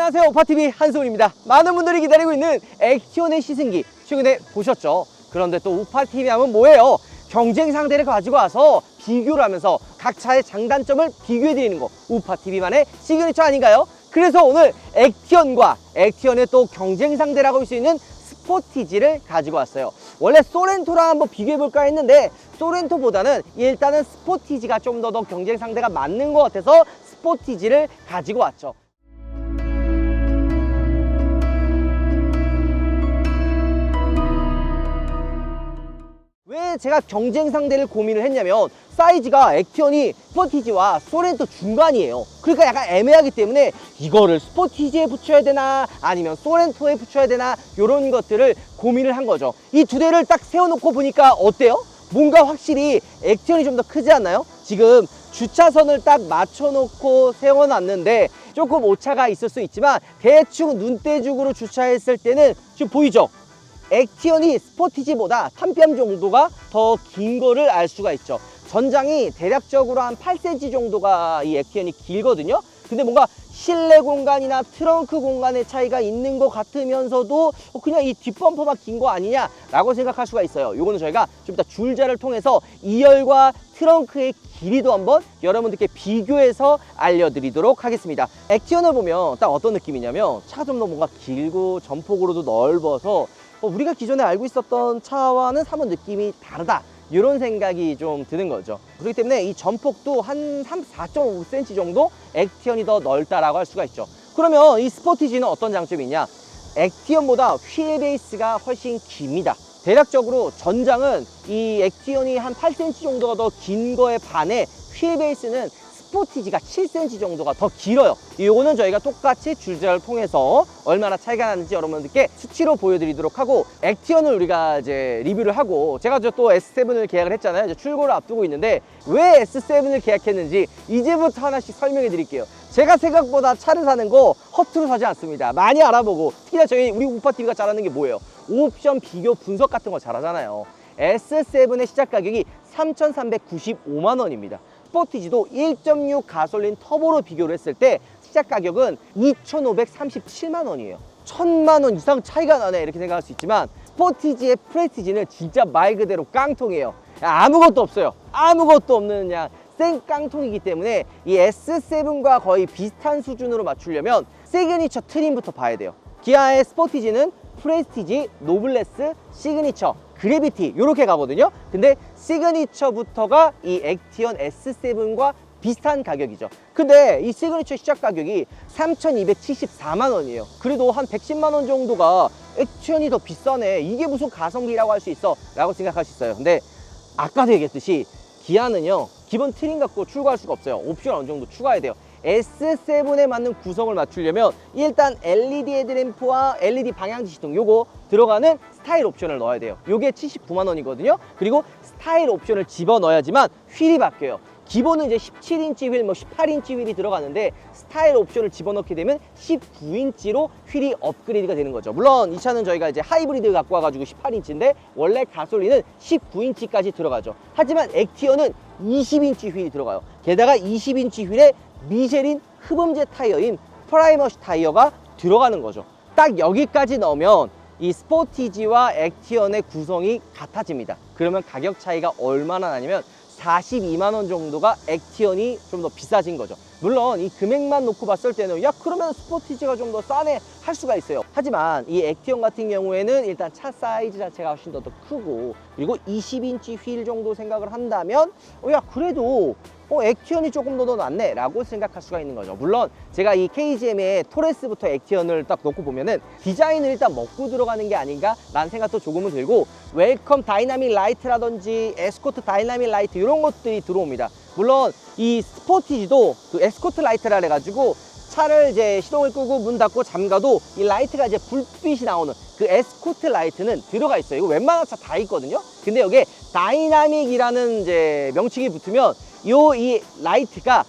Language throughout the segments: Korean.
안녕하세요, 오파TV 한소훈입니다. 많은 분들이 기다리고 있는 액티온의 시승기 최근에 보셨죠? 그런데 또 오파TV 하면 뭐예요? 경쟁 상대를 가지고 와서 비교를 하면서 각 차의 장단점을 비교해드리는 거, 오파TV만의 시그니처 아닌가요? 그래서 오늘 액티온과 액티온의 또 경쟁 상대라고 할 수 있는 스포티지를 가지고 왔어요. 원래 소렌토랑 한번 비교해볼까 했는데 소렌토보다는 일단은 스포티지가 좀 더 경쟁 상대가 맞는 것 같아서 스포티지를 가지고 왔죠. 왜 제가 경쟁 상대를 고민을 했냐면 사이즈가 액티온이 스포티지와 소렌토 중간이에요. 그러니까 약간 애매하기 때문에 이거를 스포티지에 붙여야 되나 아니면 소렌토에 붙여야 되나 이런 것들을 고민을 한 거죠. 이 두 대를 딱 세워놓고 보니까 어때요? 뭔가 확실히 액티온이 좀 더 크지 않나요? 지금 주차선을 딱 맞춰놓고 세워놨는데 조금 오차가 있을 수 있지만 대충 눈대중으로 주차했을 때는 지금 보이죠? 액티온이 스포티지보다 한 뼘 정도가 더 긴 거를 알 수가 있죠. 전장이 대략적으로 한 8cm 정도가 이 액티온이 길거든요. 근데 뭔가 실내 공간이나 트렁크 공간의 차이가 있는 것 같으면서도 그냥 이 뒷범퍼만 긴 거 아니냐 라고 생각할 수가 있어요. 요거는 저희가 좀 이따 줄자를 통해서 2열과 트렁크의 길이도 한번 여러분들께 비교해서 알려드리도록 하겠습니다. 액티온을 보면 딱 어떤 느낌이냐면 차가 좀 더 뭔가 길고 전폭으로도 넓어서 우리가 기존에 알고 있었던 차와는 사뭇 느낌이 다르다, 이런 생각이 좀 드는 거죠. 그렇기 때문에 이 전폭도 한 4.5cm 정도 액티온이 더 넓다라고 할 수가 있죠. 그러면 이 스포티지는 어떤 장점이 있냐? 액티온보다 휠 베이스가 훨씬 깁니다. 대략적으로 전장은 이 액티온이 한 8cm 정도가 더 긴 거에 반해 휠 베이스는 스포티지가 7cm 정도가 더 길어요. 이거는 저희가 똑같이 줄자를 통해서 얼마나 차이가 나는지 여러분들께 수치로 보여드리도록 하고, 액티온을 우리가 이제 리뷰를 하고 제가 또 S7을 계약을 했잖아요. 이제 출고를 앞두고 있는데 왜 S7을 계약했는지 이제부터 하나씩 설명해 드릴게요. 제가 생각보다 차를 사는 거 허투루 사지 않습니다. 많이 알아보고, 특히나 우리 오파TV가 잘하는 게 뭐예요? 옵션 비교 분석 같은 거 잘하잖아요. S7의 시작 가격이 3,395만 원입니다. 스포티지도 1.6 가솔린 터보로 비교를 했을 때 시작 가격은 2,537만 원이에요. 1,000만 원 이상 차이가 나네 이렇게 생각할 수 있지만 스포티지의 프레스티지는 진짜 말 그대로 깡통이에요. 아무것도 없어요. 아무것도 없는 그냥 생 깡통이기 때문에 이 S7과 거의 비슷한 수준으로 맞추려면 시그니처 트림부터 봐야 돼요. 기아의 스포티지는 프레스티지, 노블레스, 시그니처, 그래비티 이렇게 가거든요. 근데 시그니처부터가 이 액티온 S7과 비슷한 가격이죠. 근데 이 시그니처 시작 가격이 3,274만 원이에요. 그래도 한 110만 원 정도가 액티온이 더 비싸네, 이게 무슨 가성비라고 할 수 있어 라고 생각할 수 있어요. 근데 아까도 얘기했듯이 기아는요 기본 트림 갖고 출고할 수가 없어요. 옵션 어느 정도 추가해야 돼요. S7에 맞는 구성을 맞추려면 일단 LED 헤드램프와 LED 방향지 시동 요거 들어가는 스타일 옵션을 넣어야 돼요. 요게 79만 원이거든요. 그리고 스타일 옵션을 집어넣어야지만 휠이 바뀌어요. 기본은 이제 17인치 휠, 18인치 휠이 들어가는데 스타일 옵션을 집어넣게 되면 19인치로 휠이 업그레이드가 되는 거죠. 물론 이 차는 저희가 이제 하이브리드 갖고 와가지고 18인치인데 원래 가솔린은 19인치까지 들어가죠. 하지만 액티온은 20인치 휠이 들어가요. 게다가 20인치 휠에 미쉐린 흡음재 타이어인 프라이머시 타이어가 들어가는 거죠. 딱 여기까지 넣으면 이 스포티지와 액티온의 구성이 같아집니다. 그러면 가격 차이가 얼마나 나냐면 42만 원 정도가 액티온이 좀 더 비싸진 거죠. 물론 이 금액만 놓고 봤을 때는 야 그러면 스포티지가 좀 더 싸네 할 수가 있어요. 하지만 이 액티온 같은 경우에는 일단 차 사이즈 자체가 훨씬 더 크고 그리고 20인치 휠 정도 생각을 한다면 야 그래도 액티온이 조금 더 낫네 라고 생각할 수가 있는 거죠. 물론 제가 이 KGM의 토레스부터 액티온을 딱 놓고 보면은 디자인을 일단 먹고 들어가는 게 아닌가 라는 생각도 조금은 들고, 웰컴 다이나믹 라이트라든지 에스코트 다이나믹 라이트 이런 것들이 들어옵니다. 물론 이 스포티지도 그 에스코트 라이트라 해가지고 차를 이제 시동을 끄고 문 닫고 잠가도 이 라이트가 이제 불빛이 나오는 그 에스코트 라이트는 들어가 있어요. 이거 웬만한 차 다 있거든요. 근데 여기에 다이나믹이라는 이제 명칭이 붙으면 이 라이트가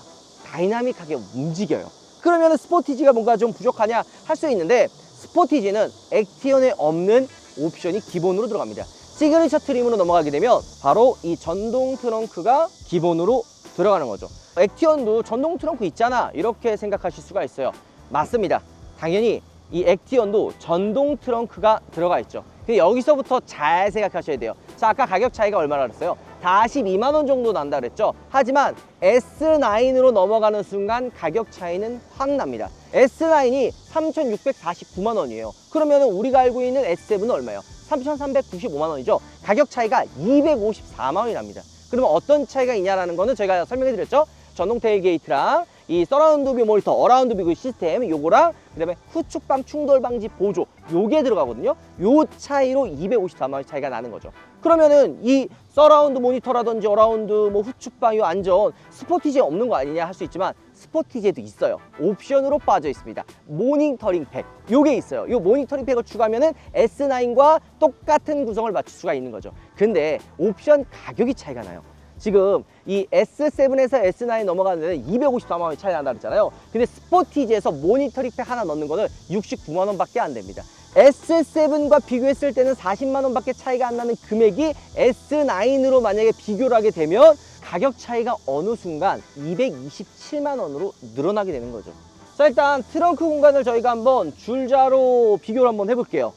다이나믹하게 움직여요. 그러면 스포티지가 뭔가 좀 부족하냐 할 수 있는데 스포티지는 액티온에 없는 옵션이 기본으로 들어갑니다. 시그니처 트림으로 넘어가게 되면 바로 이 전동 트렁크가 기본으로 들어가는 거죠. 액티온도 전동 트렁크 있잖아 이렇게 생각하실 수가 있어요. 맞습니다. 당연히 이 액티언도 전동 트렁크가 들어가 있죠. 근데 여기서부터 잘 생각하셔야 돼요. 자, 아까 가격 차이가 얼마나 그랬어요? 42만 원 정도 난다 그랬죠. 하지만 S9으로 넘어가는 순간 가격 차이는 확 납니다. S9이 3,649만 원이에요. 그러면 우리가 알고 있는 S7은 얼마예요? 3,395만 원이죠. 가격 차이가 254만 원이 납니다. 그러면 어떤 차이가 있냐라는 거는 저희가 설명해 드렸죠. 전동 테일게이트랑 이 서라운드 뷰 모니터, 어라운드 뷰 시스템 요거랑 그다음에 후축방 충돌 방지 보조 요게 들어가거든요. 요 차이로 254만 원 차이가 나는 거죠. 그러면은 이 서라운드 모니터라든지 어라운드 뭐 후축방 요 안전 스포티지에 없는 거 아니냐 할 수 있지만 스포티지에도 있어요. 옵션으로 빠져 있습니다. 모니터링 팩 요게 있어요. 요 모니터링 팩을 추가하면은 S9과 똑같은 구성을 맞출 수가 있는 거죠. 근데 옵션 가격이 차이가 나요. 지금 이 S7에서 S9 넘어가는 데는 254만 원이 차이 난다 그랬잖아요. 근데 스포티지에서 모니터링 팩 하나 넣는 거는 69만 원 밖에 안 됩니다. S7과 비교했을 때는 40만 원 밖에 차이가 안 나는 금액이 S9으로 만약에 비교를 하게 되면 가격 차이가 어느 순간 227만 원으로 늘어나게 되는 거죠. 자, 일단 트렁크 공간을 저희가 한번 줄자로 비교를 한번 해볼게요.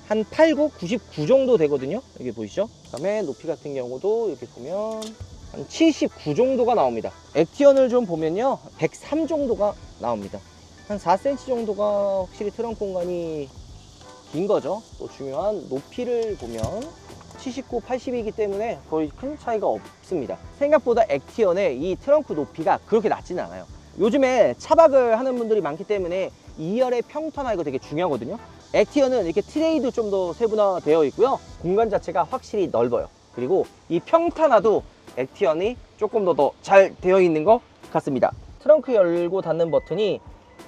한 89, 99 정도 되거든요. 여기 보이시죠? 그 다음에 높이 같은 경우도 이렇게 보면 한 79 정도가 나옵니다. 액티언을 좀 보면요, 103 정도가 나옵니다. 한 4cm 정도가 확실히 트렁크 공간이 긴 거죠. 또 중요한 높이를 보면 79, 80이기 때문에 거의 큰 차이가 없습니다. 생각보다 액티언의 이 트렁크 높이가 그렇게 낮지는 않아요. 요즘에 차박을 하는 분들이 많기 때문에 2열의 평탄화 이거 되게 중요하거든요. 액티언은 이렇게 트레이도 좀 더 세분화되어 있고요. 공간 자체가 확실히 넓어요. 그리고 이 평탄화도 액티언이 조금 더 잘 되어 있는 것 같습니다. 트렁크 열고 닫는 버튼이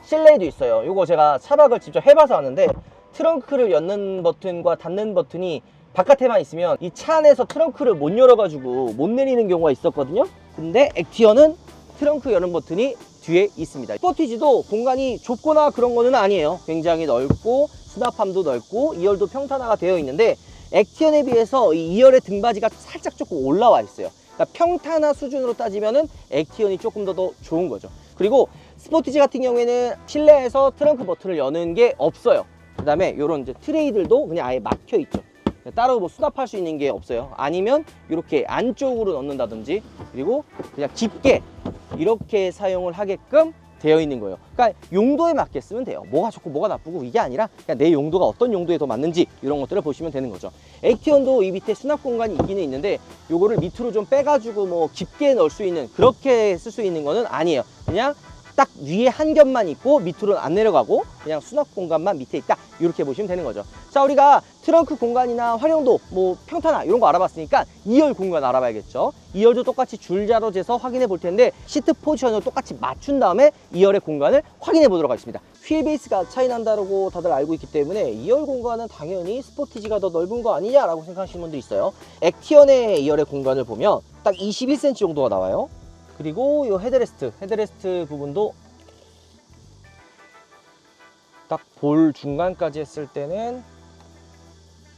실내에도 있어요. 이거 제가 차박을 직접 해봐서 아는데 트렁크를 여는 버튼과 닫는 버튼이 바깥에만 있으면 이 차 안에서 트렁크를 못 열어가지고 못 내리는 경우가 있었거든요. 근데 액티언은 트렁크 여는 버튼이 뒤에 있습니다. 스포티지도 공간이 좁거나 그런 거는 아니에요. 굉장히 넓고 수납함도 넓고 2열도 평탄화가 되어 있는데 액티언에 비해서 이 2열의 등받이가 살짝 조금 올라와 있어요. 그러니까 평탄화 수준으로 따지면은 액티언이 조금 더 좋은 거죠. 그리고 스포티지 같은 경우에는 실내에서 트렁크 버튼을 여는 게 없어요. 그 다음에 이런 이제 트레이들도 그냥 아예 막혀 있죠. 따로 뭐 수납할 수 있는 게 없어요. 아니면 이렇게 안쪽으로 넣는다든지 그리고 그냥 깊게 이렇게 사용을 하게끔 되어 있는 거예요. 그러니까 용도에 맞게 쓰면 돼요. 뭐가 좋고 뭐가 나쁘고 이게 아니라 그냥 내 용도가 어떤 용도에 더 맞는지 이런 것들을 보시면 되는 거죠. 액티언도 이 밑에 수납 공간이 있기는 있는데 요거를 밑으로 좀 빼가지고 뭐 깊게 넣을 수 있는 그렇게 쓸 수 있는 거는 아니에요. 그냥 딱 위에 한 겹만 있고 밑으로는 안 내려가고 그냥 수납 공간만 밑에 있다 이렇게 보시면 되는 거죠. 자, 우리가 트렁크 공간이나 활용도 뭐 평탄화 이런 거 알아봤으니까 2열 공간 알아봐야겠죠. 2열도 똑같이 줄자로 재서 확인해 볼 텐데 시트 포지션을 똑같이 맞춘 다음에 2열의 공간을 확인해 보도록 하겠습니다. 휠 베이스가 차이 난다고 다들 알고 있기 때문에 2열 공간은 당연히 스포티지가 더 넓은 거 아니냐라고 생각하시는 분도 있어요. 액티언의 2열의 공간을 보면 딱 21cm 정도가 나와요. 그리고 이 헤드레스트 부분도 딱 볼 중간까지 했을 때는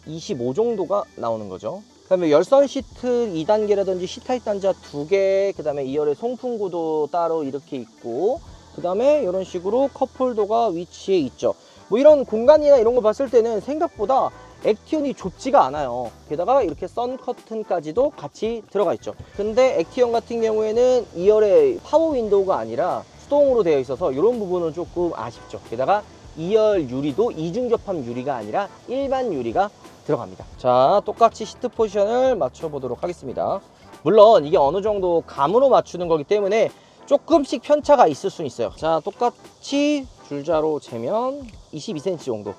25 정도가 나오는 거죠. 그 다음에 열선 시트 2단계라든지 C타입 단자 2개, 그 다음에 2열의 송풍구도 따로 이렇게 있고, 그 다음에 이런 식으로 컵홀더가 위치해 있죠. 뭐 이런 공간이나 이런 거 봤을 때는 생각보다 액티언이 좁지가 않아요. 게다가 이렇게 선 커튼까지도 같이 들어가 있죠. 근데 액티언 같은 경우에는 2열의 파워 윈도우가 아니라 수동으로 되어 있어서 이런 부분은 조금 아쉽죠. 게다가 2열 유리도 이중 접합 유리가 아니라 일반 유리가 들어갑니다. 자, 똑같이 시트 포지션을 맞춰 보도록 하겠습니다. 물론 이게 어느 정도 감으로 맞추는 거기 때문에 조금씩 편차가 있을 수 있어요. 자, 똑같이 줄자로 재면 22cm 정도.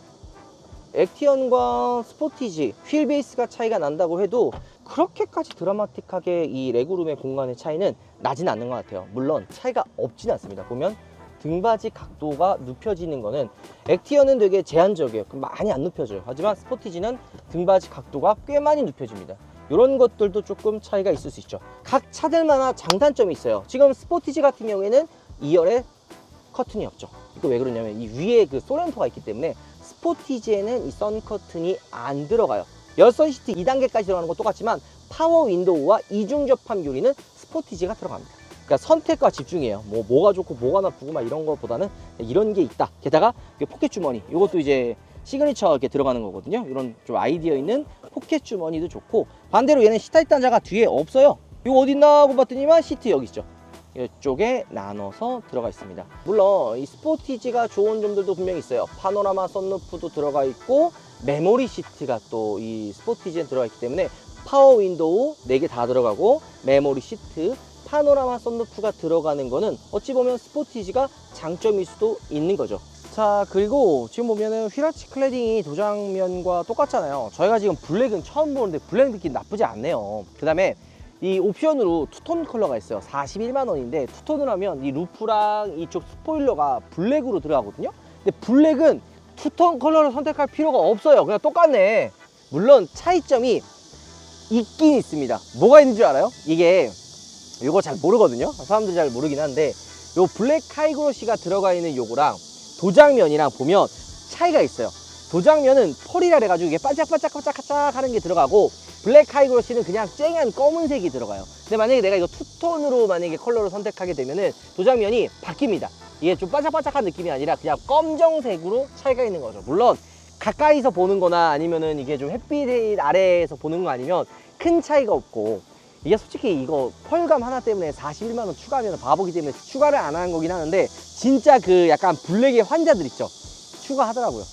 액티언과 스포티지, 휠 베이스가 차이가 난다고 해도 그렇게까지 드라마틱하게 이 레그룸의 공간의 차이는 나진 않는 것 같아요. 물론 차이가 없진 않습니다. 보면 등받이 각도가 눕혀지는 거는 액티언은 되게 제한적이에요. 많이 안 눕혀져요. 하지만 스포티지는 등받이 각도가 꽤 많이 눕혀집니다. 이런 것들도 조금 차이가 있을 수 있죠. 각 차들마다 장단점이 있어요. 지금 스포티지 같은 경우에는 2열에 커튼이 없죠. 이거 왜 그러냐면 이 위에 그 소렌토가 있기 때문에 스포티지에는 이 선 커튼이 안 들어가요. 열선 시트 2단계까지 들어가는 건 똑같지만 파워 윈도우와 이중 접합 유리는 스포티지가 들어갑니다. 그러니까 선택과 집중이에요. 뭐가 좋고 뭐가 나쁘고 막 이런 것보다는 이런 게 있다. 게다가 포켓 주머니, 이것도 이제 시그니처 이렇게 들어가는 거거든요. 이런 좀 아이디어 있는 포켓 주머니도 좋고, 반대로 얘는 시타입 단자가 뒤에 없어요. 이거 어딨나 하고 봤더니만 시트 여기 있죠. 이쪽에 나눠서 들어가 있습니다. 물론 이 스포티지가 좋은 점들도 분명히 있어요. 파노라마 선루프도 들어가 있고, 메모리 시트가 또 이 스포티지에 들어가 있기 때문에 파워 윈도우 4개 다 들어가고, 메모리 시트, 파노라마 선루프가 들어가는 거는 어찌 보면 스포티지가 장점일 수도 있는 거죠. 자, 그리고 지금 보면은 휘라치 클래딩이 도장면과 똑같잖아요. 저희가 지금 블랙은 처음 보는데 블랙 느낌 나쁘지 않네요. 그 다음에 이 옵션으로 투톤 컬러가 있어요. 41만 원인데 투톤을 하면 이 루프랑 이쪽 스포일러가 블랙으로 들어가거든요. 근데 블랙은 투톤 컬러를 선택할 필요가 없어요. 그냥 똑같네. 물론 차이점이 있긴 있습니다. 뭐가 있는 줄 알아요? 이게 이거 잘 모르거든요. 사람들이 잘 모르긴 한데, 요 블랙 하이그로시가 들어가 있는 요거랑 도장면이랑 보면 차이가 있어요. 도장면은 펄이라 그래가지고 이게 반짝반짝 하는 게 들어가고, 블랙 하이그로시는 그냥 쨍한 검은색이 들어가요. 근데 만약에 내가 이거 투톤으로 만약에 컬러를 선택하게 되면은 도장면이 바뀝니다. 이게 좀 반짝반짝한 느낌이 아니라 그냥 검정색으로 차이가 있는 거죠. 물론 가까이서 보는 거나 아니면은 이게 좀 햇빛 아래에서 보는 거 아니면 큰 차이가 없고, 이게 솔직히 이거 펄감 하나 때문에 41만 원 추가하면 바보기 때문에 추가를 안 하는 거긴 하는데, 진짜 그 약간 블랙의 환자들 있죠. 추가하더라고요.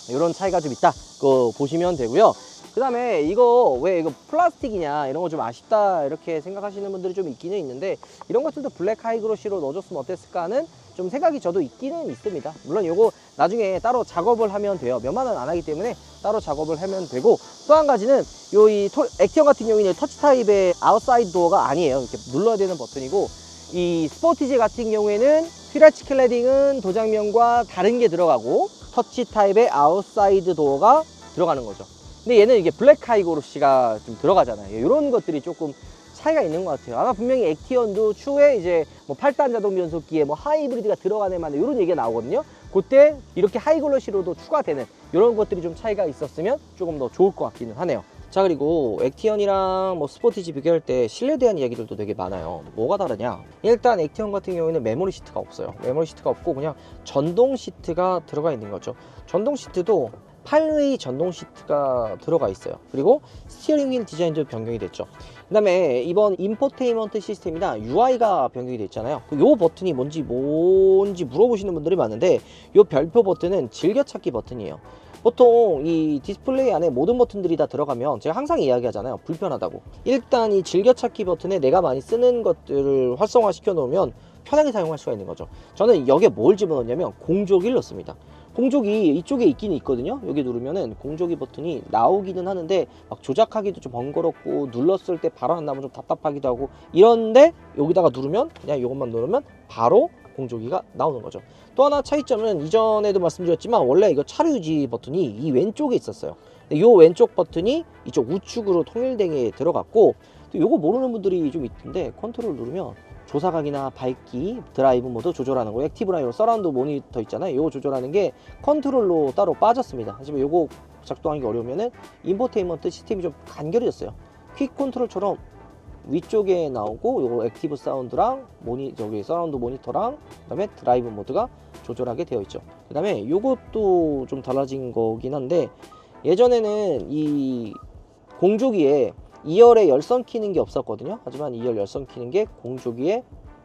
이런 차이가 좀 있다. 그거 보시면 되고요. 그 다음에 이거 왜 이거 플라스틱이냐 이런 거 좀 아쉽다 이렇게 생각하시는 분들이 좀 있기는 있는데, 이런 것들도 블랙 하이그로시로 넣어줬으면 어땠을까 하는 좀 생각이 저도 있기는 있습니다. 물론 이거 나중에 따로 작업을 하면 돼요. 몇만 원 안 하기 때문에 따로 작업을 하면 되고, 또 한 가지는 이 액티언 같은 경우에는 터치 타입의 아웃사이드 도어가 아니에요. 이렇게 눌러야 되는 버튼이고, 이 스포티지 같은 경우에는 휘라치 클래딩은 도장면과 다른 게 들어가고 터치 타입의 아웃사이드 도어가 들어가는 거죠. 근데 얘는 이게 블랙 하이그로시가 좀 들어가잖아요. 이런 것들이 조금 차이가 있는 것 같아요. 아마 분명히 액티언도 추후에 이제 뭐 8단 자동 변속기에 뭐 하이브리드가 들어가네 만 이런 얘기가 나오거든요. 그때 이렇게 하이글로시로도 추가되는 이런 것들이 좀 차이가 있었으면 조금 더 좋을 것 같기는 하네요. 자, 그리고 액티언이랑 뭐 스포티지 비교할 때 실내에 대한 이야기들도 되게 많아요. 뭐가 다르냐? 일단 액티언 같은 경우에는 메모리 시트가 없어요. 메모리 시트가 없고 그냥 전동 시트가 들어가 있는 거죠. 전동 시트도 8웨이 전동 시트가 들어가 있어요. 그리고 스티어링 휠 디자인도 변경이 됐죠. 그 다음에 이번 인포테인먼트 시스템이나 UI가 변경이 됐잖아요. 요 버튼이 뭔지 물어보시는 분들이 많은데, 요 별표 버튼은 즐겨찾기 버튼이에요. 보통 이 디스플레이 안에 모든 버튼들이 다 들어가면 제가 항상 이야기하잖아요. 불편하다고. 일단 이 즐겨찾기 버튼에 내가 많이 쓰는 것들을 활성화 시켜 놓으면 편하게 사용할 수가 있는 거죠. 저는 여기에 뭘 집어넣냐면 공조기를 넣습니다. 공조기 이쪽에 있긴 있거든요. 여기 누르면은 공조기 버튼이 나오기는 하는데 막 조작하기도 좀 번거롭고, 눌렀을 때 바로 안 나오면 좀 답답하기도 하고 이런데, 여기다가 누르면 그냥 이것만 누르면 바로 공조기가 나오는 거죠. 또 하나 차이점은 이전에도 말씀드렸지만 원래 이거 차로 유지 버튼이 이 왼쪽에 있었어요. 근데 이 왼쪽 버튼이 이쪽 우측으로 통일되게 들어갔고, 또 이거 모르는 분들이 좀 있던데, 컨트롤 누르면 조사각이나 밝기, 드라이브 모드 조절하는 거, 액티브 라이브, 서라운드 모니터 있잖아요. 이거 조절하는 게 컨트롤로 따로 빠졌습니다. 하지만 이거 작동하기 어려우면은 인포테인먼트 시스템이 좀 간결해졌어요. 퀵 컨트롤처럼 위쪽에 나오고, 요거 액티브 사운드랑 저기 서라운드 모니터랑 그다음에 드라이브 모드가 조절하게 되어 있죠. 그다음에 요것도 좀 달라진 거긴 한데, 예전에는 이 공조기에 2열에 열선 키는 게 없었거든요. 하지만 2열 열선 키는 게 공조기에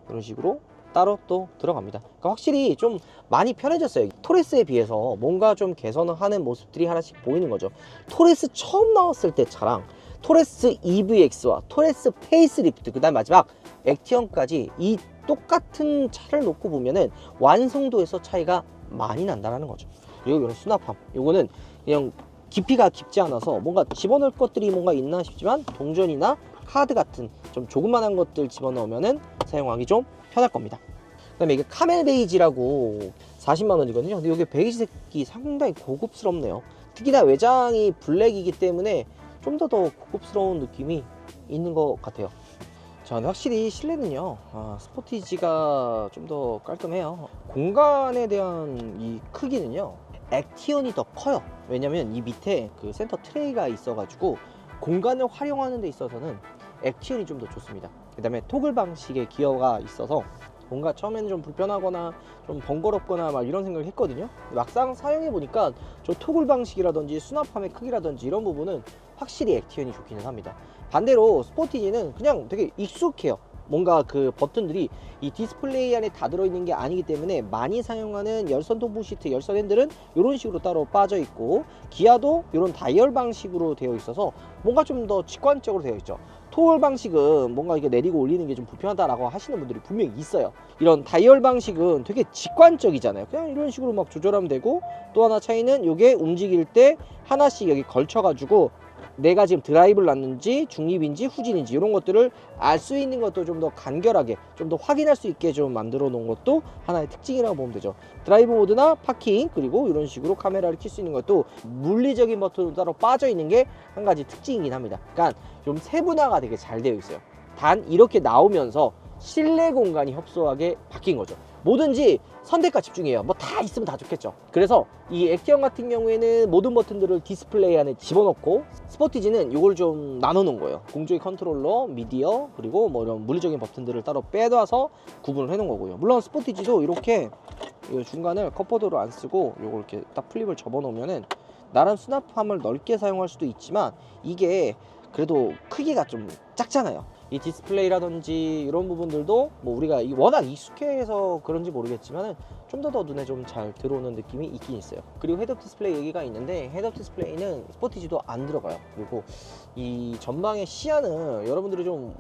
이런 식으로 따로 또 들어갑니다. 그러니까 확실히 좀 많이 편해졌어요. 토레스에 비해서 뭔가 좀 개선을 하는 모습들이 하나씩 보이는 거죠. 토레스 처음 나왔을 때 차랑 토레스 EVX와 토레스 페이스리프트, 그 다음 마지막 액티언까지 이 똑같은 차를 놓고 보면은 완성도에서 차이가 많이 난다는 거죠. 그리고 이런 수납함, 이거는 그냥 깊이가 깊지 않아서 뭔가 집어넣을 것들이 뭔가 있나 싶지만, 동전이나 카드 같은 좀 조그만한 것들 집어넣으면은 사용하기 좀 편할 겁니다. 그 다음에 이게 카멜 베이지라고 40만 원이거든요. 근데 이게 베이지색이 상당히 고급스럽네요. 특히나 외장이 블랙이기 때문에 좀 더 고급스러운 느낌이 있는 것 같아요. 자, 근데 확실히 실내는요, 스포티지가 좀 더 깔끔해요. 공간에 대한 이 크기는요, 액티언이 더 커요. 왜냐면 이 밑에 그 센터 트레이가 있어가지고 공간을 활용하는 데 있어서는 액티언이 좀 더 좋습니다. 그 다음에 토글 방식의 기어가 있어서 뭔가 처음에는 좀 불편하거나 좀 번거롭거나 막 이런 생각을 했거든요. 막상 사용해 보니까 저 토글 방식이라든지 수납함의 크기라든지 이런 부분은 확실히 액티언이 좋기는 합니다. 반대로 스포티지는 그냥 되게 익숙해요. 뭔가 그 버튼들이 이 디스플레이 안에 다 들어있는 게 아니기 때문에 많이 사용하는 열선 톱부 시트, 열선 핸들은 이런 식으로 따로 빠져 있고, 기아도 이런 다이얼 방식으로 되어 있어서 뭔가 좀 더 직관적으로 되어 있죠. 토글 방식은 뭔가 이게 내리고 올리는 게 좀 불편하다라고 하시는 분들이 분명히 있어요. 이런 다이얼 방식은 되게 직관적이잖아요. 그냥 이런 식으로 막 조절하면 되고, 또 하나 차이는 이게 움직일 때 하나씩 여기 걸쳐가지고 내가 지금 드라이브를 놨는지 중립인지 후진인지 이런 것들을 알 수 있는 것도 좀 더 간결하게 좀 더 확인할 수 있게 좀 만들어 놓은 것도 하나의 특징이라고 보면 되죠. 드라이브 모드나 파킹, 그리고 이런 식으로 카메라를 켤 수 있는 것도 물리적인 버튼으로 따로 빠져 있는 게 한 가지 특징이긴 합니다. 그러니까 좀 세분화가 되게 잘 되어 있어요. 단 이렇게 나오면서 실내 공간이 협소하게 바뀐 거죠. 뭐든지 선택과 집중이에요. 뭐 다 있으면 다 좋겠죠. 그래서 이 액티언 같은 경우에는 모든 버튼들을 디스플레이 안에 집어넣고, 스포티지는 이걸 좀 나눠 놓은 거예요. 공조기 컨트롤러, 미디어, 그리고 뭐 이런 물리적인 버튼들을 따로 빼놔서 구분을 해 놓은 거고요. 물론 스포티지도 이렇게 중간을 컵보드로 안 쓰고 요걸 이렇게 딱 플립을 접어 놓으면은 나름 수납함을 넓게 사용할 수도 있지만, 이게 그래도 크기가 좀 작잖아요. 이 디스플레이라든지 이런 부분들도 뭐 우리가 워낙 익숙해서 그런지 모르겠지만 좀 더 눈에 좀 잘 들어오는 느낌이 있긴 있어요. 그리고 헤드업 디스플레이 얘기가 있는데, 헤드업 디스플레이는 스포티지도 안 들어가요. 그리고 이 전방의 시야는 여러분들이 좀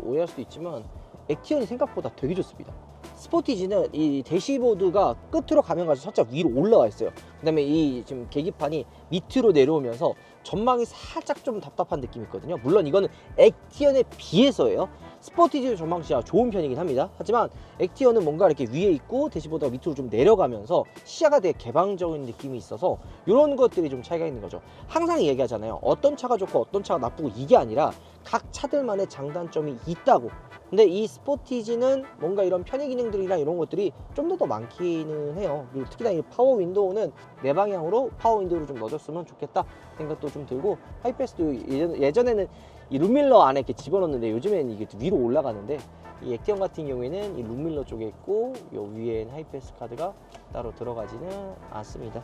오해할 수도 있지만 액티언이 생각보다 되게 좋습니다. 스포티지는 이 대시보드가 끝으로 가면 갈수록 살짝 위로 올라와 있어요. 그 다음에 이 지금 계기판이 밑으로 내려오면서 전망이 살짝 좀 답답한 느낌이 있거든요. 물론 이거는 액티언에 비해서예요. 스포티지 전망 시야가 좋은 편이긴 합니다. 하지만 액티언은 뭔가 이렇게 위에 있고 대시보드가 밑으로 좀 내려가면서 시야가 되게 개방적인 느낌이 있어서 이런 것들이 좀 차이가 있는 거죠. 항상 얘기하잖아요. 어떤 차가 좋고 어떤 차가 나쁘고, 이게 아니라 각 차들만의 장단점이 있다고. 근데 이 스포티지는 뭔가 이런 편의 기능들이나 이런 것들이 좀 더 많기는 해요. 그리고 특히나 이 파워 윈도우는 내 방향으로 파워 윈도우를 좀 넣어줬으면 좋겠다 생각도 좀 들고, 하이패스도 예전에는 이 룸밀러 안에 이렇게 집어넣는데 요즘에는 이게 위로 올라가는데, 이 액티언 같은 경우에는 이 룸밀러 쪽에 있고 요 위에는 하이패스 카드가 따로 들어가지는 않습니다.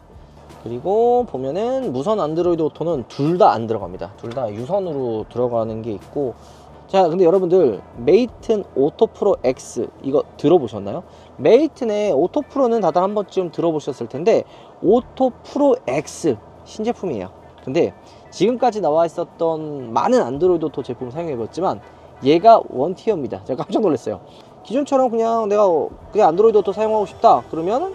그리고 보면은 무선 안드로이드 오토는 둘 다 안 들어갑니다. 둘 다 유선으로 들어가는 게 있고. 자, 근데 여러분들 메이튼 오토 프로 X 이거 들어보셨나요? 메이튼의 오토 프로는 다들 한 번쯤 들어보셨을 텐데, 오토 프로 X 신제품이에요. 근데 지금까지 나와 있었던 많은 안드로이드 오토 제품을 사용해봤지만 얘가 원티어입니다. 제가 깜짝 놀랐어요. 기존처럼 내가 그냥 안드로이드 오토 사용하고 싶다 그러면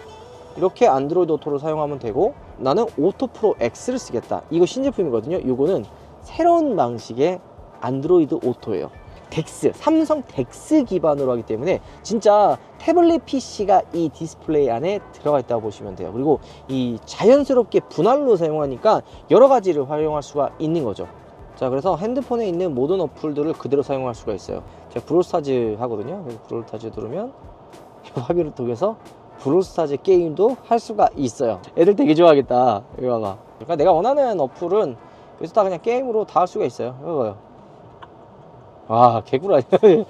이렇게 안드로이드 오토를 사용하면 되고, 나는 오토 프로 X를 쓰겠다, 이거 신제품이거든요. 이거는 새로운 방식의 안드로이드 오토예요. 덱스, 삼성 덱스 기반으로 하기 때문에 진짜 태블릿 PC가 이 디스플레이 안에 들어가 있다고 보시면 돼요. 그리고 이 자연스럽게 분할로 사용하니까 여러 가지를 활용할 수가 있는 거죠. 자, 그래서 핸드폰에 있는 모든 어플들을 그대로 사용할 수가 있어요. 제가 브롤스타즈 하거든요. 그래서 브롤스타즈 누르면 화면을 통해서 브롤스타즈 게임도 할 수가 있어요. 애들 되게 좋아하겠다. 이거 봐봐. 그러니까 내가 원하는 어플은 여기서 다 그냥 게임으로 다 할 수가 있어요. 이거 봐요. 와, 개꿀 아니야?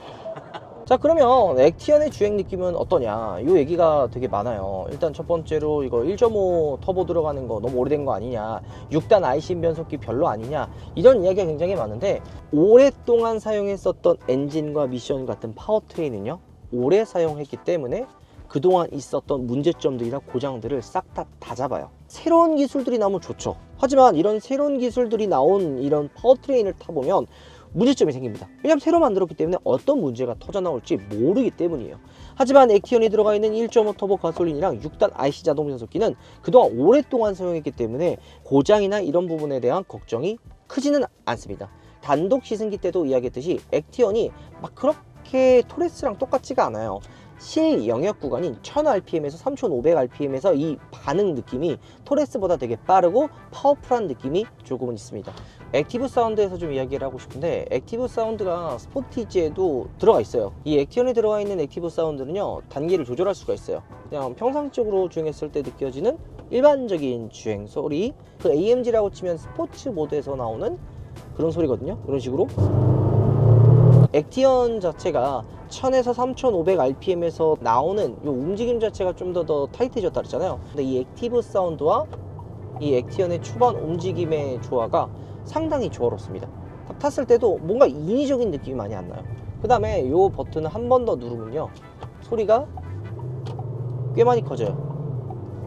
자, 그러면 액티언의 주행 느낌은 어떠냐, 이 얘기가 되게 많아요. 일단 첫 번째로 이거 1.5 터보 들어가는 거 너무 오래된 거 아니냐, 6단 IC 변속기 별로 아니냐, 이런 이야기가 굉장히 많은데, 오랫동안 사용했었던 엔진과 미션 같은 파워트레인은요 오래 사용했기 때문에 그동안 있었던 문제점들이나 고장들을 싹 다 잡아요. 새로운 기술들이 나오면 좋죠. 하지만 이런 새로운 기술들이 나온 이런 파워트레인을 타보면 문제점이 생깁니다. 왜냐하면 새로 만들었기 때문에 어떤 문제가 터져 나올지 모르기 때문이에요. 하지만 액티언이 들어가 있는 1.5 터보 가솔린이랑 6단 IC 자동 변속기는 그동안 오랫동안 사용했기 때문에 고장이나 이런 부분에 대한 걱정이 크지는 않습니다. 단독 시승기 때도 이야기했듯이 액티언이 막 그렇게 토레스랑 똑같지가 않아요. 실 영역 구간인 1000rpm에서 3500rpm에서 이 반응 느낌이 토레스보다 되게 빠르고 파워풀한 느낌이 조금은 있습니다. 액티브 사운드에서 좀 이야기를 하고 싶은데, 액티브 사운드가 스포티지에도 들어가 있어요. 이 액티언에 들어가 있는 액티브 사운드는요 단계를 조절할 수가 있어요. 그냥 평상적으로 주행했을 때 느껴지는 일반적인 주행 소리, 그 AMG라고 치면 스포츠 모드에서 나오는 그런 소리거든요. 이런 식으로 액티언 자체가 1000에서 3500 rpm에서 나오는 요 움직임 자체가 좀 더 타이트해졌다 그랬잖아요. 근데 이 액티브 사운드와 이 액티언의 초반 움직임의 조화가 상당히 조화롭습니다. 딱 탔을 때도 뭔가 인위적인 느낌이 많이 안 나요. 그 다음에 요 버튼을 한 번 더 누르면요, 소리가 꽤 많이 커져요.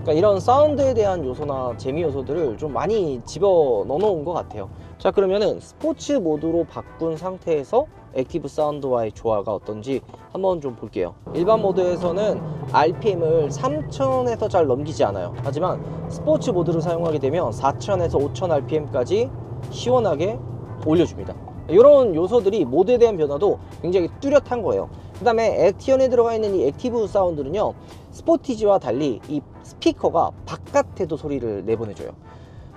그러니까 이런 사운드에 대한 요소나 재미 요소들을 좀 많이 집어 넣어 놓은 것 같아요. 자, 그러면은 스포츠 모드로 바꾼 상태에서 액티브 사운드와의 조화가 어떤지 한번 좀 볼게요. 일반 모드에서는 RPM을 3000에서 잘 넘기지 않아요. 하지만 스포츠 모드를 사용하게 되면 4000에서 5000 RPM까지 시원하게 올려줍니다. 이런 요소들이 모드에 대한 변화도 굉장히 뚜렷한 거예요. 그 다음에 액티언에 들어가 있는 이 액티브 사운드는요, 스포티지와 달리 이 스피커가 바깥에도 소리를 내보내줘요.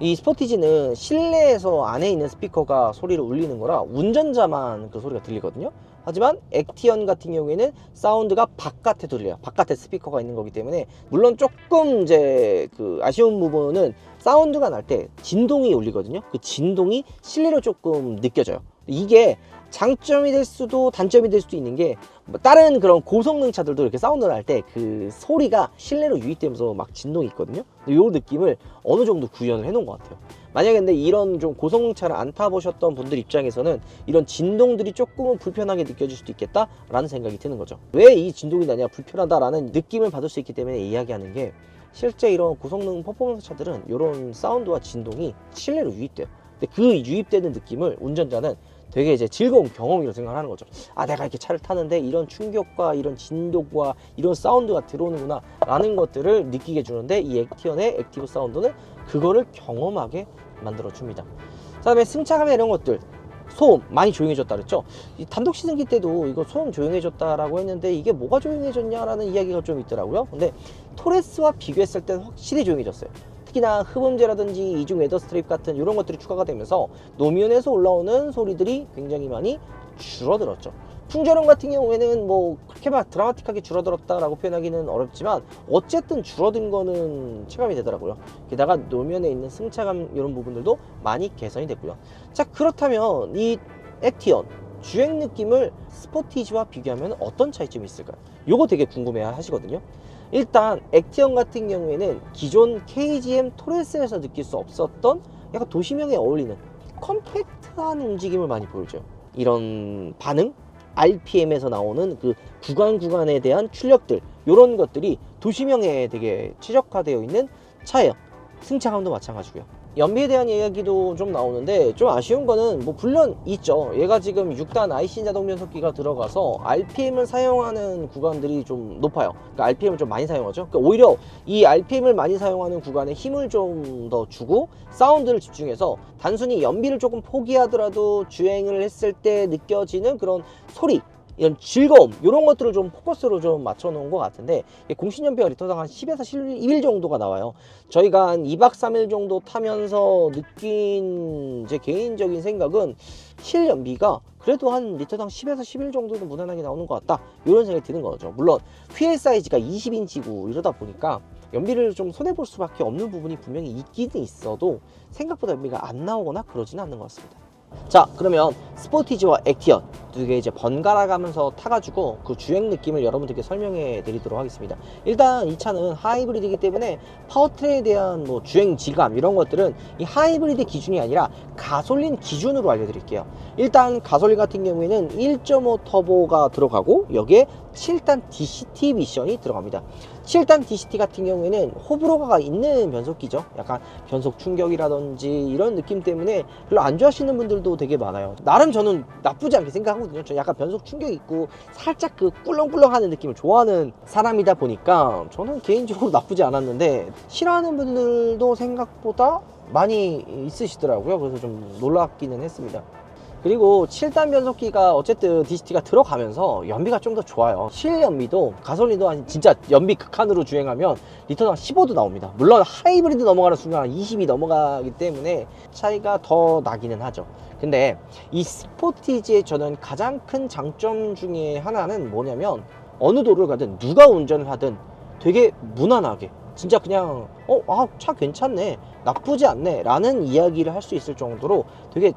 이 스포티지는 실내에서 안에 있는 스피커가 소리를 울리는 거라 운전자만 그 소리가 들리거든요. 하지만 액티언 같은 경우에는 사운드가 바깥에 들려요. 바깥에 스피커가 있는 거기 때문에, 물론 조금 이제 그 아쉬운 부분은 사운드가 날 때 진동이 울리거든요. 그 진동이 실내로 조금 느껴져요. 이게 장점이 될 수도 단점이 될 수도 있는 게, 다른 그런 고성능 차들도 이렇게 사운드를 날 때 그 소리가 실내로 유입되면서 막 진동이 있거든요. 이 느낌을 어느 정도 구현을 해 놓은 것 같아요. 만약에 근데 이런 좀 고성능 차를 안 타보셨던 분들 입장에서는 이런 진동들이 조금은 불편하게 느껴질 수도 있겠다 라는 생각이 드는 거죠. 왜 이 진동이 나냐, 불편하다라는 느낌을 받을 수 있기 때문에 이야기하는 게, 실제 이런 고성능 퍼포먼스 차들은 이런 사운드와 진동이 실내로 유입돼요. 근데 그 유입되는 느낌을 운전자는 되게 이제 즐거운 경험이라고 생각하는 거죠. 아, 내가 이렇게 차를 타는데 이런 충격과 이런 진동과 이런 사운드가 들어오는구나 라는 것들을 느끼게 주는데, 이 액티언의 액티브 사운드는 그거를 경험하게 만들어 줍니다. 그 다음에 승차감이나 이런 것들, 소음 많이 조용해졌다 그랬죠. 이 단독 시승기 때도 이거 소음 조용해졌다라고 했는데, 이게 뭐가 조용해졌냐라는 이야기가 좀 있더라고요. 근데 토레스와 비교했을 때는 확실히 조용해졌어요. 특히나 흡음재라든지 이중 웨더 스트립 같은 이런 것들이 추가가 되면서 노면에서 올라오는 소리들이 굉장히 많이 줄어들었죠. 풍절음 같은 경우에는 뭐 그렇게 막 드라마틱하게 줄어들었다라고 표현하기는 어렵지만, 어쨌든 줄어든 거는 체감이 되더라고요. 게다가 노면에 있는 승차감 이런 부분들도 많이 개선이 됐고요. 자, 그렇다면 이 액티언 주행 느낌을 스포티지와 비교하면 어떤 차이점이 있을까요? 요거 되게 궁금해 하시거든요. 일단 액티언 같은 경우에는 기존 KGM 토레스에서 느낄 수 없었던 약간 도시명에 어울리는 컴팩트한 움직임을 많이 보여줘요. 이런 반응, RPM에서 나오는 그 구간에 대한 출력들, 이런 것들이 도시명에 되게 최적화되어 있는 차예요. 승차감도 마찬가지고요. 연비에 대한 이야기도 좀 나오는데, 좀 아쉬운 거는 뭐 물론 있죠. 얘가 지금 6단 IC 자동 변속기가 들어가서 RPM을 사용하는 구간들이 좀 높아요. 그러니까 RPM을 좀 많이 사용하죠. 그러니까 오히려 이 RPM을 많이 사용하는 구간에 힘을 좀 더 주고 사운드를 집중해서 단순히 연비를 조금 포기하더라도 주행을 했을 때 느껴지는 그런 소리, 이런 즐거움, 이런 것들을 좀 포커스로 좀 맞춰 놓은 것 같은데, 공신연비가 리터당 한 10에서 11 정도가 나와요. 저희가 한 2박 3일 정도 타면서 느낀 제 개인적인 생각은, 실연비가 그래도 한 리터당 10에서 11 정도는 무난하게 나오는 것 같다, 이런 생각이 드는 거죠. 물론 휠 사이즈가 20인치고 이러다 보니까 연비를 좀 손해볼 수밖에 없는 부분이 분명히 있기는 있어도, 생각보다 연비가 안 나오거나 그러지는 않는 것 같습니다. 자, 그러면 스포티지와 액티언 두 개 이제 번갈아 가면서 타가지고 그 주행 느낌을 여러분들께 설명해 드리도록 하겠습니다. 일단 이 차는 하이브리드이기 때문에 파워트레인에 대한 뭐 주행 질감 이런 것들은 이 하이브리드 기준이 아니라 가솔린 기준으로 알려드릴게요. 일단 가솔린 같은 경우에는 1.5 터보가 들어가고, 여기에 7단 DCT 미션이 들어갑니다. 7단 DCT 같은 경우에는 호불호가 있는 변속기죠. 약간 변속 충격이라든지 이런 느낌 때문에 별로 안 좋아하시는 분들도 되게 많아요. 나름 저는 나쁘지 않게 생각하거든요. 저 약간 변속 충격이 있고 살짝 그 꿀렁꿀렁 하는 느낌을 좋아하는 사람이다 보니까 저는 개인적으로 나쁘지 않았는데, 싫어하는 분들도 생각보다 많이 있으시더라고요. 그래서 좀 놀랍기는 했습니다. 그리고 7단 변속기가 어쨌든 DCT가 들어가면서 연비가 좀 더 좋아요. 실연비도 가솔린도 한 진짜 연비 극한으로 주행하면 리터당 15도 나옵니다. 물론 하이브리드 넘어가는 순간 20이 넘어가기 때문에 차이가 더 나기는 하죠. 근데 이 스포티지의 저는 가장 큰 장점 중에 하나는 뭐냐면, 어느 도로를 가든 누가 운전을 하든 되게 무난하게, 진짜 그냥 차 괜찮네, 나쁘지 않네 라는 이야기를 할 수 있을 정도로 되게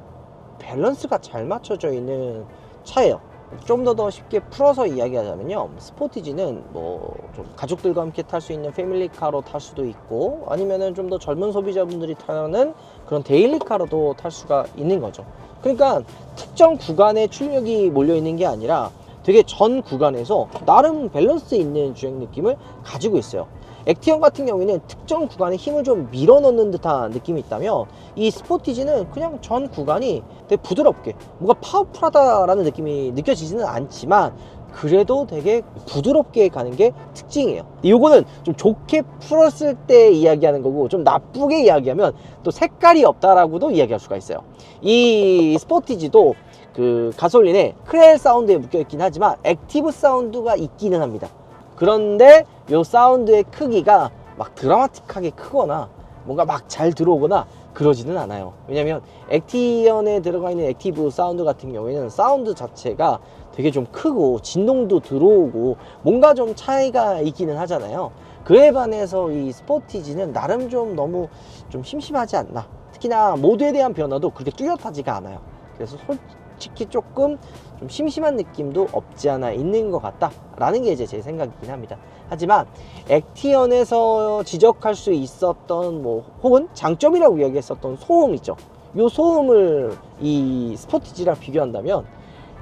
밸런스가 잘 맞춰져 있는 차예요. 좀 더 쉽게 풀어서 이야기하자면요, 스포티지는 뭐 좀 가족들과 함께 탈 수 있는 패밀리카로 탈 수도 있고, 아니면은 좀 더 젊은 소비자분들이 타는 그런 데일리카로도 탈 수가 있는 거죠. 그러니까 특정 구간에 출력이 몰려 있는 게 아니라 되게 전 구간에서 나름 밸런스 있는 주행 느낌을 가지고 있어요. 액티언 같은 경우에는 특정 구간에 힘을 좀 밀어넣는 듯한 느낌이 있다면, 이 스포티지는 그냥 전 구간이 되게 부드럽게 뭔가 파워풀하다라는 느낌이 느껴지지는 않지만 그래도 되게 부드럽게 가는 게 특징이에요. 요거는 좀 좋게 풀었을 때 이야기하는 거고, 좀 나쁘게 이야기하면 또 색깔이 없다라고도 이야기할 수가 있어요. 이 스포티지도 그 가솔린에 크레일 사운드에 묶여있긴 하지만 액티브 사운드가 있기는 합니다. 그런데 요 사운드의 크기가 막 드라마틱하게 크거나 뭔가 막 잘 들어오거나 그러지는 않아요. 왜냐면 액티언에 들어가 있는 액티브 사운드 같은 경우에는 사운드 자체가 되게 좀 크고 진동도 들어오고 뭔가 좀 차이가 있기는 하잖아요. 그에 반해서 이 스포티지는 나름 좀 너무 좀 심심하지 않나. 특히나 모드에 대한 변화도 그렇게 뚜렷하지가 않아요. 그래서 솔직히 조금 좀 심심한 느낌도 없지 않아 있는 것 같다 라는 게 이제 제 생각이긴 합니다. 하지만 액티언에서 지적할 수 있었던 뭐 혹은 장점이라고 이야기했었던 소음 있죠. 요 소음을 이 스포티지랑 비교한다면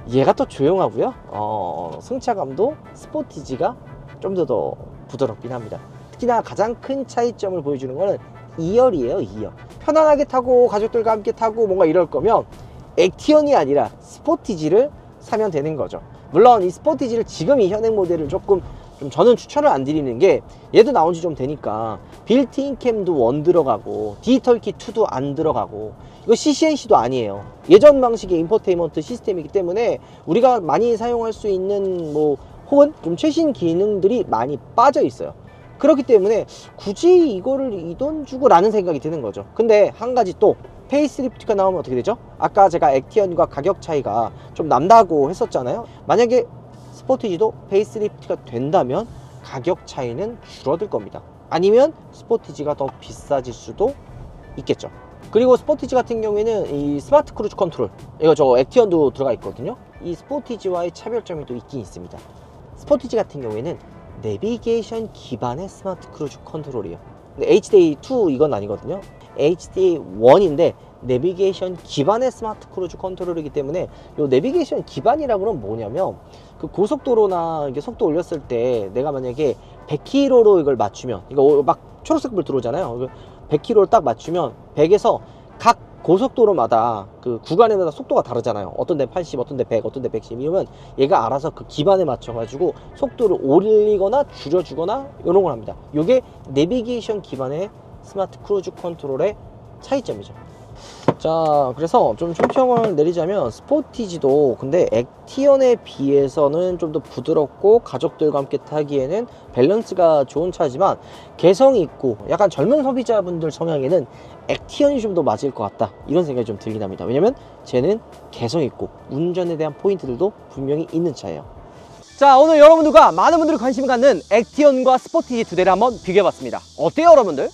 얘가 더 조용하고요, 승차감도 스포티지가 좀 더 부드럽긴 합니다. 특히나 가장 큰 차이점을 보여주는 거는 2열이에요. 2열 편안하게 타고 가족들과 함께 타고 뭔가 이럴 거면 액티언이 아니라 스포티지를 사면 되는 거죠. 물론 이 스포티지를 지금 이 현행 모델을 조금 좀 저는 추천을 안 드리는 게, 얘도 나온 지 좀 되니까 빌트인 캠도 1 들어가고 디지털 키 2도 안 들어가고 이거 CCNC도 아니에요. 예전 방식의 인포테인먼트 시스템이기 때문에 우리가 많이 사용할 수 있는 뭐 혹은 좀 최신 기능들이 많이 빠져 있어요. 그렇기 때문에 굳이 이거를 이 돈 주고 라는 생각이 드는 거죠. 근데 한 가지 또 페이스리프트가 나오면 어떻게 되죠? 아까 제가 액티언과 가격 차이가 좀 난다고 했었잖아요. 만약에 스포티지도 페이스리프트가 된다면 가격 차이는 줄어들 겁니다. 아니면 스포티지가 더 비싸질 수도 있겠죠. 그리고 스포티지 같은 경우에는 이 스마트 크루즈 컨트롤, 이거 저 액티언도 들어가 있거든요. 이 스포티지와의 차별점이 또 있긴 있습니다. 스포티지 같은 경우에는 내비게이션 기반의 스마트 크루즈 컨트롤이에요. 근데 HDA2 이건 아니거든요. HDA1인데 내비게이션 기반의 스마트 크루즈 컨트롤이기 때문에 요 내비게이션 기반이라고 그러면 뭐냐면, 그 고속도로나 이게 속도 올렸을 때 내가 만약에 100km로 이걸 맞추면, 이거 막 초록색불 들어오잖아요. 100km를 딱 맞추면 100에서 각 고속도로마다 그 구간에마다 속도가 다르잖아요. 어떤 데 80, 어떤 데 100, 어떤 데 110 이러면 얘가 알아서 그 기반에 맞춰 가지고 속도를 올리거나 줄여주거나 이런 걸 합니다. 이게 내비게이션 기반의 스마트 크루즈 컨트롤의 차이점이죠. 자, 그래서 좀 총평을 내리자면 스포티지도 근데 액티언에 비해서는 좀 더 부드럽고 가족들과 함께 타기에는 밸런스가 좋은 차지만, 개성 있고 약간 젊은 소비자분들 성향에는 액티언이 좀 더 맞을 것 같다 이런 생각이 좀 들긴 합니다. 왜냐면 쟤는 개성 있고 운전에 대한 포인트들도 분명히 있는 차예요. 자, 오늘 여러분들과 많은 분들이 관심을 갖는 액티언과 스포티지 두 대를 한번 비교해봤습니다. 어때요 여러분들?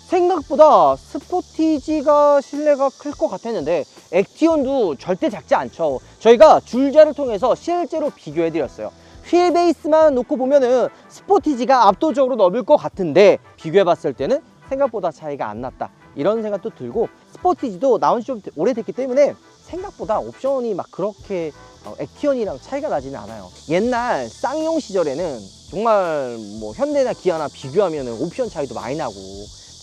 생각보다 스포티지가 실내가 클 것 같았는데 액티언도 절대 작지 않죠. 저희가 줄자를 통해서 실제로 비교해 드렸어요. 휠 베이스만 놓고 보면은 스포티지가 압도적으로 넓을 것 같은데 비교해 봤을 때는 생각보다 차이가 안 났다 이런 생각도 들고, 스포티지도 나온 지 좀 오래됐기 때문에 생각보다 옵션이 막 그렇게 액티언이랑 차이가 나지는 않아요. 옛날 쌍용 시절에는 정말 뭐 현대나 기아나 비교하면 옵션 차이도 많이 나고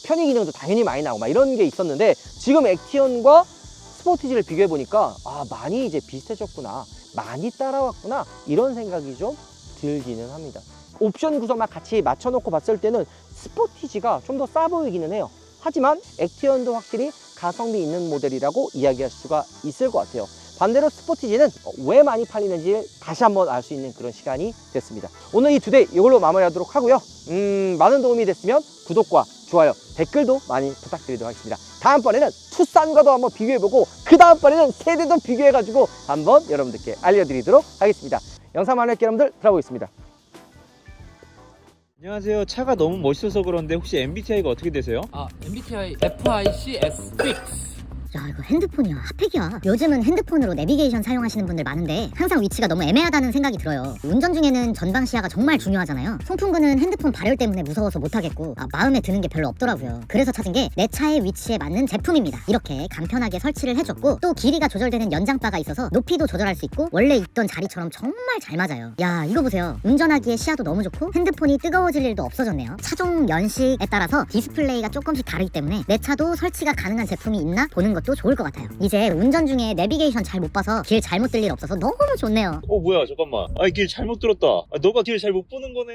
편의 기능도 당연히 많이 나고 막 이런 게 있었는데, 지금 액티언과 스포티지를 비교해 보니까 많이 이제 비슷해졌구나, 많이 따라왔구나 이런 생각이 좀 들기는 합니다. 옵션 구성만 같이 맞춰 놓고 봤을 때는 스포티지가 좀 더 싸 보이기는 해요. 하지만 액티언도 확실히 가성비 있는 모델이라고 이야기할 수가 있을 것 같아요. 반대로 스포티지는 왜 많이 팔리는지 다시 한번 알 수 있는 그런 시간이 됐습니다. 오늘 이 두 대 이걸로 마무리하도록 하고요. 많은 도움이 됐으면 구독과 좋아요, 댓글도 많이 부탁드리도록 하겠습니다. 다음번에는 투싼과도 한번 비교해보고 그 다음번에는 세대도 비교해가지고 한번 여러분들께 알려드리도록 하겠습니다. 영상 만날게 여러분들 들어보겠습니다. 안녕하세요. 차가 너무 멋있어서 그런데 혹시 MBTI가 어떻게 되세요? MBTI FICS 야 이거 핸드폰이야 핫팩이야. 요즘은 핸드폰으로 내비게이션 사용하시는 분들 많은데 항상 위치가 너무 애매하다는 생각이 들어요. 운전 중에는 전방 시야가 정말 중요하잖아요. 송풍구는 핸드폰 발열 때문에 무서워서 못하겠고 마음에 드는 게 별로 없더라고요. 그래서 찾은 게 내 차의 위치에 맞는 제품입니다. 이렇게 간편하게 설치를 해줬고 또 길이가 조절되는 연장바가 있어서 높이도 조절할 수 있고 원래 있던 자리처럼 정말 잘 맞아요. 야 이거 보세요. 운전하기에 시야도 너무 좋고 핸드폰이 뜨거워질 일도 없어졌네요. 차종 연식에 따라서 디스플레이가 조금씩 다르기 때문에 내 차도 설치가 가능한 제품이 있나 보는 것도 좋을 것 같아요. 이제 운전 중에 내비게이션 잘 못 봐서 길 잘못 들 일 없어서 너무 좋네요. 뭐야 잠깐만. 아이 길 잘못 들었다. 너가 길 잘 못 보는 거네.